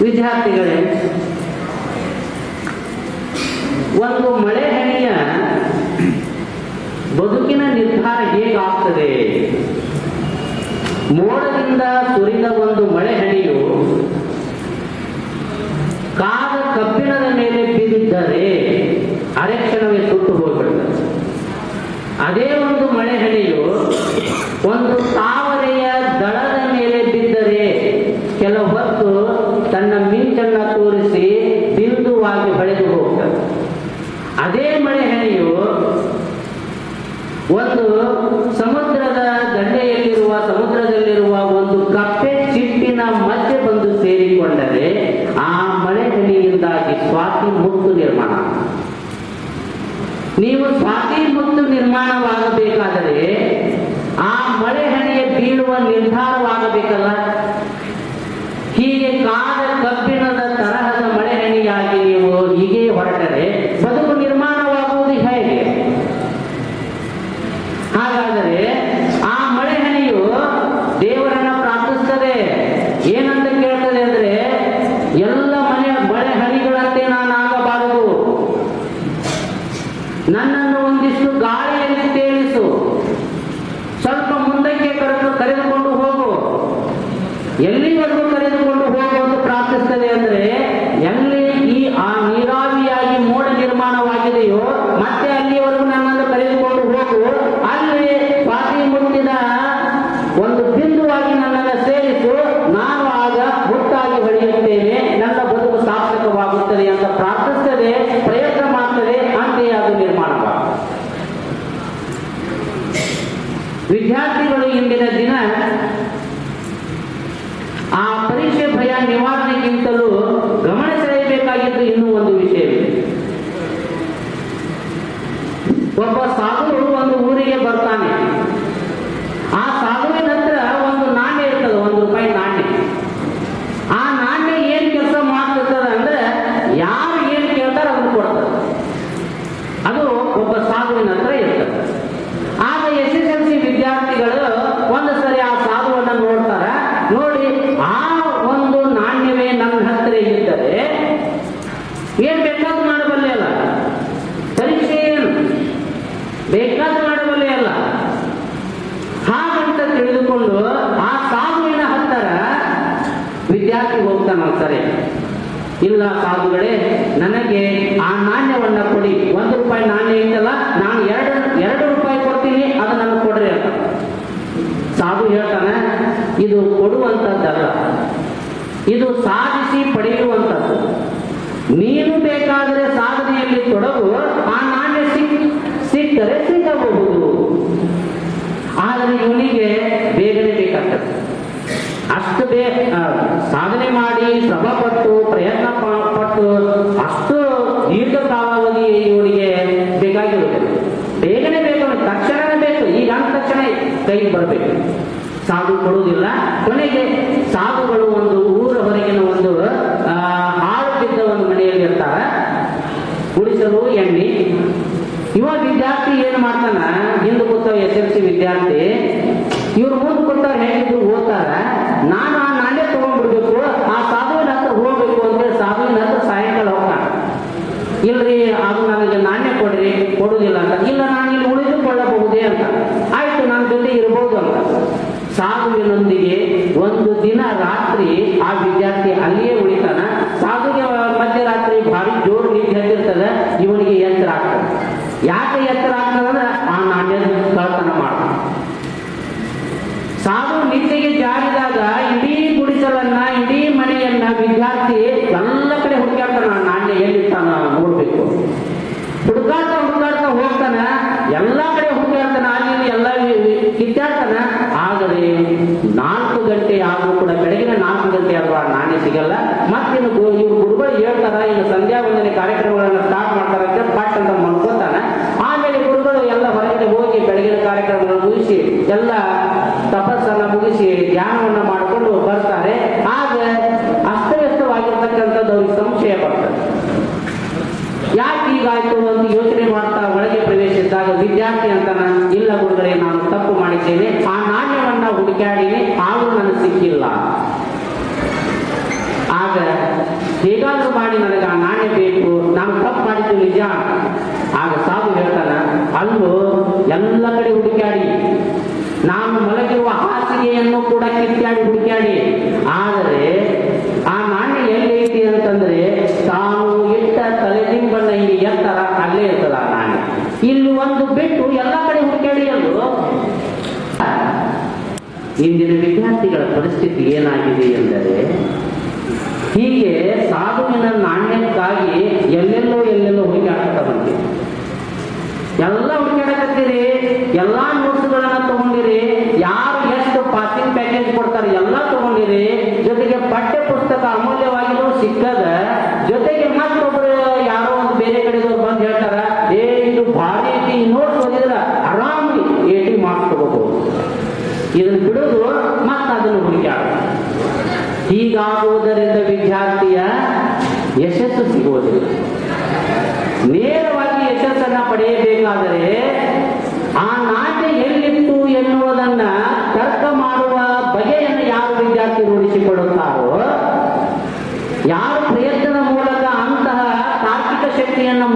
ವಿದ್ಯಾರ್ಥಿಗಳೇ, ಒಂದು ಮಳೆ ಹನಿಯ ಬದುಕಿನ ನಿರ್ಧಾರ ಹೇಗಾಗ್ತದೆ? ಮೋಡದಿಂದ ಸುರಿದ ಒಂದು ಮಳೆ ಹನಿಯು ಕಾದ ಕಬ್ಬಿಣದ ಮೇಲೆ ಬಿದ್ದರೆ ಅರೆಕ್ಷಣವೇ ಸುಟ್ಟು ಹೋಗ್ಬಿಡ್ತದೆ. ಅದೇ ಒಂದು ಮಳೆ ಹನಿಯು ಒಂದು ತಾವರೆಯ ದಳದ ಮೇಲೆ ಬಿದ್ದರೆ ಕೆಲವು ಹೊತ್ತು ತನ್ನ ಮಿಂಚನ್ನ ತೋರಿಸಿ ಬಿಂದುವಾಗಿ ಹೊಳೆದು ಹೋಗ್ತದೆ. ಅದೇ ಮಳೆ ಹನಿಯು ಒಂದು ಸಮುದ್ರದಲ್ಲಿರುವ ಒಂದು ಕಪ್ಪೆ ಚಿಟ್ಟಿನ ಮಧ್ಯೆ ಬಂದು ಸೇರಿಕೊಂಡರೆ ಆ ಮಳೆ ಹನಿಯಿಂದಾಗಿ ಸ್ವಾತಿ ಮುತ್ತು ನಿರ್ಮಾಣ. ನೀವು ಸ್ವಾತಿ ಮುತ್ತು ನಿರ್ಮಾಣವಾಗಬೇಕಾದರೆ ಆ ಮಳೆ ಹನಿಯ ಬೀಳುವ ನಿರ್ಧಾರವಾಗಬೇಕಲ್ಲ. ಹೀಗೆ ಕಾದ ಕಬ್ಬಿಣದ ತರಹದ ಮಳೆ ಹನಿಯಾಗಿ ನೀವು ಹೀಗೆ ಹೊರಟರೆ ಬದುಕು ನಿರ್ಮಾಣವಾಗುವುದು ಹೇಗೆ? ಹಾಗಾದರೆ ಆ ಮಳೆ ಹನಿಯು ದೇವರನ್ನ ಪ್ರಾರ್ಥಿಸ್ತದೆ. ಏನಂತ ಕೇಳ್ತದೆ ಅಂದ್ರೆ, ಎಲ್ಲ ಮಳೆ ಹನಿಗಳಂತೆ ನಾನಾಗಬಾರದು, ನನ್ನನ್ನು ಒಂದಿಷ್ಟು ಗಾಳಿಯಲ್ಲಿ ತೇಲಿಸು, ಸ್ವಲ್ಪ ಮುಂದಕ್ಕೆ ಕರೆದುಕೊಂಡು ಹೋಗು. ಎಲ್ಲಿವರೆಗೂ ಕರೆದುಕೊಂಡು ಹೋಗು ಅಂತ ಪ್ರಾರ್ಥಿಸ್ತದೆ ಅಂದ್ರೆ, ಎಲ್ಲಿ ಆ ನೀರಾವಿಯಾಗಿ ಮೋಡ ನಿರ್ಮಾಣವಾಗಿದೆಯೋ ಮತ್ತೆ ಅಲ್ಲಿವರೆಗೂ ನನ್ನನ್ನು ಕರೆದುಕೊಂಡು ಹೋಗು. ಅಲ್ಲಿ ಸ್ವಾತಿ ಮುಟ್ಟಿದ ಒಂದು ಬಿಂದುವಾಗಿ ನನ್ನನ್ನು ಸೇರಿಸು, ನಾನು ಆಗ ಮುಟ್ಟಾಗಿ ಹೊಳೆಯುತ್ತೇನೆ, ನನ್ನ ಬದುಕು ಸಾರ್ಥಕವಾಗುತ್ತದೆ ಅಂತ ಪ್ರಾರ್ಥಿಸ್ತದೆ, ಪ್ರಯತ್ನ ಮಾಡ್ತದೆ, ಅಂತೆಯೇ ಅದು ನಿರ್ಮಾಣವಾಗುತ್ತದೆ. ವಿದ್ಯಾರ್ಥಿಗಳು ಇಂದಿನ ದಿನ ಆ ಪರೀಕ್ಷೆ ಭಯ ನಿವಾರಣೆಗಿಂತಲೂ ಗಮನಿಸಲೇಬೇಕಾಗಿದ್ದು ಇನ್ನೂ ಒಂದು ವಿಷಯವಿದೆ. ಒಬ್ಬ ಸಾಧು ಒಂದು ಊರಿಗೆ ಬರ್ತಾನೆ. ಆ ಸಾಧುವಿನ ಹತ್ರ ಒಂದು ನಾಣ್ಯ ಇರ್ತದೆ, ₹1 ನಾಣ್ಯ. ಆ ನಾಣ್ಯ ಏನ್ ಕೆಲಸ ಮಾಡ್ತಿರ್ತದ ಅಂದ್ರೆ, ಯಾರು ಏನ್ ಕೇಳ್ತಾರ ಅದನ್ನು ಕೊಡ್ತದೆ. ಅದು ಒಬ್ಬ ಸಾಧುವಿನ ಹತ್ರ ಇರ್ತದೆ. ಆಗ SSLC ವಿದ್ಯಾರ್ಥಿಗಳು ಒಂದು ಸರಿ ಆ ಸಾಧುವನ್ನ ನೋಡ್ತಾರ. ನೋಡಿ, ಆ ಒಂದು ನಾಣ್ಯವೇ ನನ್ನ ಹತ್ತಿರ ಇದ್ದರೆ ಏನ್ ಬೇಕಾದ್ರೂ ಮಾಡಬಲ್ಲೆ ಅಲ್ಲ, ಪರೀಕ್ಷೆ ಏನು ಬೇಕಾದ್ರೂ ಮಾಡಬಲ್ಲೆ ಅಲ್ಲ. ಹಾಗಂತ ತಿಳಿದುಕೊಂಡು ಆ ಸಾಧುವಿನ ಹತ್ತಿರ ವಿದ್ಯಾರ್ಥಿ ಹೋಗ್ತಾನ. ಸರಿ, ಇಲ್ಲ ಸಾಧುಗಳೇ, ನನಗೆ ಆ ನಾಣ್ಯವನ್ನ ಕೊಡಿ. ₹1 ನಾಣ್ಯ ಇತ್ತಲ್ಲ, ನಾನು ₹2 ಕೊಡ್ತೀನಿ, ಅದು ನನಗೆ ಕೊಡ್ರಿ ಅಂತ. ಸಾಧು ಹೇಳ್ತಾನೆ, ಇದು ಕೊಡುವಂಥದ್ದಲ್ಲ, ಇದು ಸಾಧಿಸಿ ಪಡೆಯುವಂಥದ್ದು. ನೀನು ಬೇಕಾದರೆ ಸಾಧನೆಯಲ್ಲಿ ತೊಡಗು, ಆ ನಾಣ್ಯ ಸಿಕ್ಕರೆ ಸಿಗಬಹುದು. ಆದರೆ ಇವನಿಗೆ ಬೇಗನೆ ಬೇಕಾಗ್ತದೆ. ಅಷ್ಟು ಸಾಧನೆ ಮಾಡಿ ಶ್ರಮಪಟ್ಟು ಪ್ರಯತ್ನ ಪಟ್ಟು ಅಷ್ಟು ದೀರ್ಘ ಕಾಲಾವಧಿ ಇವನಿಗೆ ಬೇಕಾಗಿರುತ್ತೆ. ಬೇಗನೆ ಬೇಕು, ತಕ್ಷಣವೇ ಬೇಕು, ಈಗ ಅಂದ ತಕ್ಷಣ ಕೈಗೆ ಬರಬೇಕು. ಸಾಧು ಕೊಡುವುದಿಲ್ಲ. ಕೊನೆಗೆ ಸಾಧುಗಳು ಒಂದು ಊರ ಹೊರಗಿನ ಒಂದು ಹಾಳು ಬಿದ್ದ ಒಂದು ಮನೆಯಲ್ಲಿ ಇರ್ತಾರ, ಗುಡಿಸಲು ಎಣ್ಣೆ. ಇವಾಗ ವಿದ್ಯಾರ್ಥಿ ಏನ್ ಮಾಡ್ತಾನ, ಹಿಂದೆ ಕೂತ SSLC ವಿದ್ಯಾರ್ಥಿ, ಇವ್ರು ಮುಂದೆ ಕೂತಾರ, ಹೇಗಿದ್ರು ಓದ್ತಾರ, ನಾನು ಆ ನಾಣ್ಯ ತಗೊಂಡ್ಬಿಡ್ಬೇಕು, ಆ ಸಾಧುವಿನ ಹತ್ರ ಹೋಗ್ಬೇಕು ಅಂತೇಳಿ ಸಾಧುವಿನ ಹತ್ರ ಸಾಯಂಕಾಲ ಹೋಗ್ತಾನ. ಇಲ್ರಿ, ಅದು ನನಗೆ ನಾಣ್ಯ ಕೊಡ್ರಿ, ಕೊಡುದಿಲ್ಲ ಅಂತ. ಇಲ್ಲ, ನಾನು ಇಲ್ಲಿ ಉಳಿದುಕೊಳ್ಳಬಹುದೇ ಅಂತ. ಆಯ್ತು, ನನ್ನ ಜೊತೆ ಇರಬಹುದು ಅಂತ. ಸಾಧುವಿನೊಂದಿಗೆ ಒಂದು ದಿನ ರಾತ್ರಿ ಆ ವಿದ್ಯಾರ್ಥಿ ಅಲ್ಲಿಯೇ ಉಳಿತಾನ. ಸಾಧುಗೆ ಮಧ್ಯರಾತ್ರಿ ಭಾರಿ ಜೋರು ನಿದ್ದೆ ಹತ್ತಿರ್ತದೆ, ಇವನಿಗೆ ಎತ್ತರ ಆಗ್ತದೆ. ಯಾಕೆ ಎತ್ತರ ಆಗ್ತದಂದ್ರೆ ಆ ನಾಣ್ಯ ಕಳ್ತನ ಮಾಡ್ತಾನೆ. ಸಾಧು ನಿದ್ದೆಗೆ ಜಾರಿದಾಗ ಇಡೀ ಗುಡಿಸಲನ್ನ, ಇಡೀ ಮನೆಯನ್ನ ವಿದ್ಯಾರ್ಥಿ ಎಲ್ಲ ಕಡೆ ಹುಡುಕಾಡ್ತಾನ, ನಾಣ್ಯ ಎಲ್ಲಿರ್ತಾನ ನೋಡ್ಬೇಕು. ಹುಡುಕಾಡ್ತಾ ಹೋಗ್ತಾನ, ಎಲ್ಲಾ ಕಡೆ ಹುಡುಕಾಡ್ತಾನ, ಅಲ್ಲಿ ಎಲ್ಲ ಕಿತ್ತಾಡ್ತಾನ. ಆದರೆ 4 ಗಂಟೆ ಆದ್ರೂ ಕೂಡ, ಬೆಳಗಿನ 4 ಗಂಟೆ ಆದ್ರೂ ಆ ನಾಣ್ಯ ಸಿಗಲ್ಲ. ಮತ್ತಿನ್ನು ಇವ್ರು ಗುರುಗಳು ಹೇಳ್ತಾರ, ಇನ್ನು ಸಂಧ್ಯಾ ವಂದನೆ ಕಾರ್ಯಕ್ರಮಗಳನ್ನ ಸ್ಟಾರ್ಟ್ ಮಾಡ್ತಾರ ಅಂತ ಪಟ್ ಅಂತ ಮಾಡ್ಕೋತಾನ. ಆಮೇಲೆ ಗುರುಗಳು ಎಲ್ಲ ಹೊರಗಡೆ ಹೋಗಿ ಬೆಳಗಿನ ಕಾರ್ಯಕ್ರಮಗಳನ್ನು ಮುಗಿಸಿ, ಎಲ್ಲ ತಪಸ್ಸನ್ನ ಮುಗಿಸಿ ಧ್ಯಾನವನ್ನ ಮಾಡಿಕೊಂಡು ಬರ್ತಾರೆ. ಆಗ ಅಸ್ತವ್ಯಸ್ತವಾಗಿರ್ತಕ್ಕಂಥದ್ದು ಅವ್ರಿಗೆ ಸಂಶಯ ಬರ್ತದೆ. ಯಾಕೆ ಹೀಗಾಯ್ತು ಅಂತ ಯೋಚನೆ ಮಾಡ್ತಾ ಒಳಗೆ ಪ್ರವೇಶಿಸಿದಾಗ ವಿದ್ಯಾರ್ಥಿ ಅಂತಾನ, ಇಲ್ಲ ಗುರುಗಳೇ, ನಾನು ತಪ್ಪು ಮಾಡಿದ್ದೇನೆ, ಆ ನಾಣ್ಯವನ್ನ ಹುಡುಕಾಡಿನಿ, ಆದರೂ ನನಗೆ ಸಿಕ್ಕಿಲ್ಲ. ಆಗ ಮಾಡಿ ನನಗೆ ಆ ನಾಣ್ಯ ಬೇಕು, ನಾನು ತಪ್ಪು ಮಾಡಿದ್ದು ನಿಜ. ಆಗ ಸಾಧು ಹೇಳ್ತಾನ, ಅಲ್ಲೂ ಎಲ್ಲ ಕಡೆ ಹುಡುಕಾಡಿ, ನಾನು ಮಲಗಿರುವ ಹಾಸಿಗೆಯನ್ನು ಕೂಡ ಕಿತ್ತಾಡಿ ಹುಡುಕಾಡಿ, ಆದರೆ ಆ ನಾಣ್ಯ ಎಲ್ಲೈತಿ ಅಂತಂದ್ರೆ ತಾನು ಇಟ್ಟ ತಲೆದಿಂಬನ್ನ ಇಲ್ಲಿ ಎತ್ತರ ಅಲ್ಲೇ ಇರ್ತದ ಆ ನಾಣ್ಯ. ಇಲ್ಲಿ ಒಂದು ಬಿಟ್ಟು ಎಲ್ಲ ಕಡೆ ಹುಡುಕಾಡಿ ಅಲ್ಲೂ. ಇಂದಿನ ವಿದ್ಯಾರ್ಥಿಗಳ ಪರಿಸ್ಥಿತಿ ಏನಾಗಿದೆ ಎಂದರೆ, ಹೀಗೆ ಸಾಧುವಿನ ನಾಣ್ಯಕ್ಕಾಗಿ ಎಲ್ಲೆಲ್ಲೋ ಹುಡುಕಾಡ್ತಾ ಬಂದಿದೆ. ಎಲ್ಲ ಹುಡುಕಾಡಕತ್ತೀರಿ, ಎಲ್ಲಾ ನೋಟ್ಸ್ಗಳನ್ನ ತಗೊಂಡಿರಿ, ಯಾರು ಎಷ್ಟು ಪಾಸಿಂಗ್ ಪ್ಯಾಕೇಜ್ ಕೊಡ್ತಾರೆ ಎಲ್ಲ ತಗೊಂಡಿರಿ, ಜೊತೆಗೆ ಪಠ್ಯ ಪುಸ್ತಕ ಅಮೂಲ್ಯವಾಗಿಯೂ ಸಿಕ್ಕದ, ಜೊತೆಗೆ ಮತ್ತೊಬ್ರು ಯಾರೋ ಒಂದು ಬೇರೆ ಕಡೆದವ್ರು ಬಂದು ಹೇಳ್ತಾರ, ಇದು ಭಾರಿ ಐತಿ, ನೋಟ್ಸ್ ಓದಿದ್ರ ಆರಾಮ್ 80 ಮಾರ್ಕ್ಸ್ ತಗೋಬಹುದು. ಇದನ್ನು ಬಿಡೋದು ಮತ್ತೆ ಅದನ್ನು ಹುಡುಕಾಡ. ಹೀಗಾಗುವುದರಿಂದ ವಿದ್ಯಾರ್ಥಿಯ ಯಶಸ್ಸು ಸಿಗುವುದಿಲ್ಲ. ನೇರವಾಗಿ ಯಶಸ್ಸನ್ನ ಪಡೆಯಬೇಕಾದರೆ ಆ ನಾಟ್ಯ ಎಲ್ಲಿತ್ತು ಎನ್ನುವುದನ್ನ ತರ್ಕ ಮಾಡುವ ಬಗೆಯನ್ನು ಯಾರು ವಿದ್ಯಾರ್ಥಿ ರೂಢಿಸಿಕೊಳ್ಳುತ್ತಾರೋ, ಯಾರು ಪ್ರಯತ್ನದ ಮೂಲಕ ಅಂತಹ ತಾರ್ಕಿಕ ಶಕ್ತಿಯನ್ನು